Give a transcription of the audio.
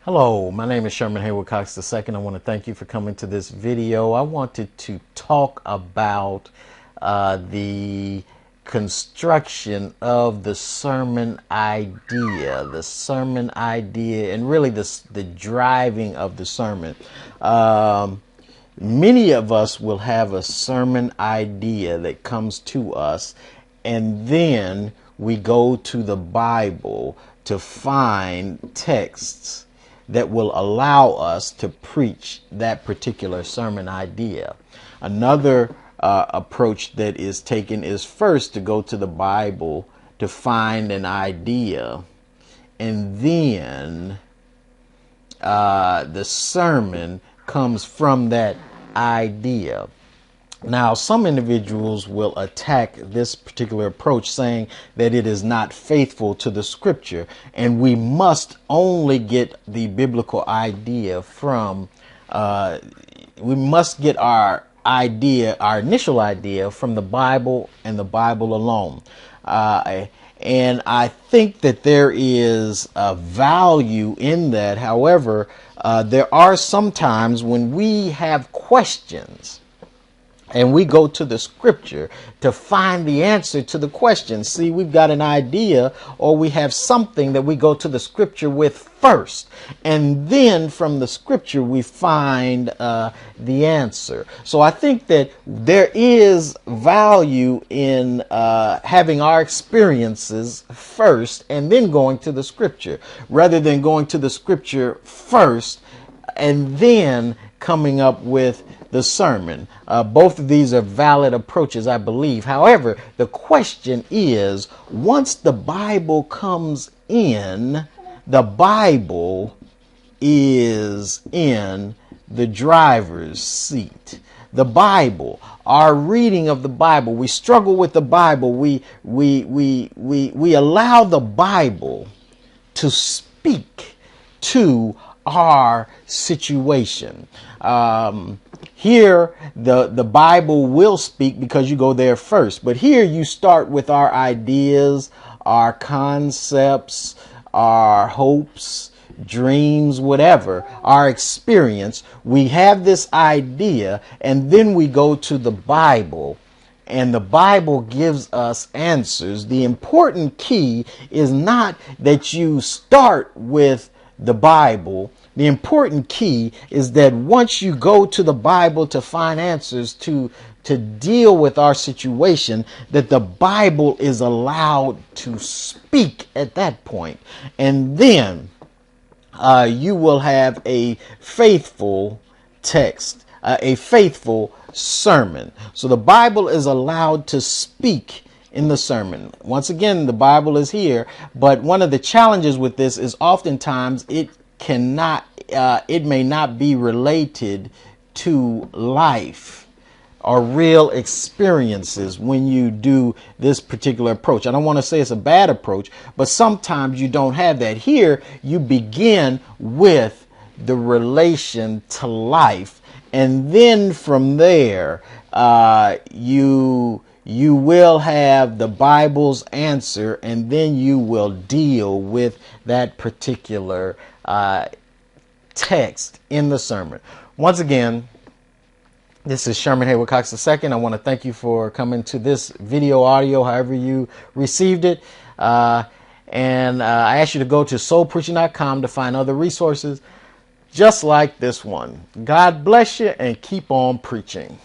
Hello, my name is Sherman Cox II. I want to thank you for coming to this video. I wanted to talk about the construction of the sermon idea, and really the driving of the sermon. Many of us will have a sermon idea that comes to us, and then we go to the Bible to find texts that will allow us to preach that particular sermon idea. Another approach that is taken is first to go to the Bible to find an idea, and then the sermon comes from that idea. Now, some individuals will attack this particular approach, saying that it is not faithful to the scripture, and we must only get the biblical idea from, we must get our initial idea from the Bible and the Bible alone. And I think that there is a value in that. However, there are some times when we have questions and we go to the scripture to find the answer to the question. See, we've got an idea, or we have something that we go to the scripture with first. And then from the scripture, we find the answer. So I think that there is value in having our experiences first and then going to the scripture, rather than going to the scripture first and then coming up with the sermon. Both of these are valid approaches, I believe. However, the question is, once the Bible comes in, the Bible is in the driver's seat. The Bible, our reading of the Bible, we struggle with the Bible. We allow the Bible to speak to our situation. Here, the Bible will speak because you go there first. But here you start with our ideas, our concepts, our hopes, dreams, whatever, our experience. We have this idea, and then we go to the Bible, and the Bible gives us answers. The important key is not that you start with the Bible. The important key is that once you go to the Bible to find answers to deal with our situation, that the Bible is allowed to speak at that point. And then you will have a faithful text, a faithful sermon. So the Bible is allowed to speak in the sermon. Once again, the Bible is here, but one of the challenges with this is oftentimes it may not be related to life or real experiences when you do this particular approach. I don't want to say it's a bad approach, but sometimes you don't have that. Here, you begin with the relation to life, and then from there, you will have the Bible's answer, and then you will deal with that particular text in the sermon. Once again, this is Sherman Cox II. I want to thank you for coming to this video audio, however you received it. And I ask you to go to soulpreaching.com to find other resources just like this one. God bless you, and keep on preaching.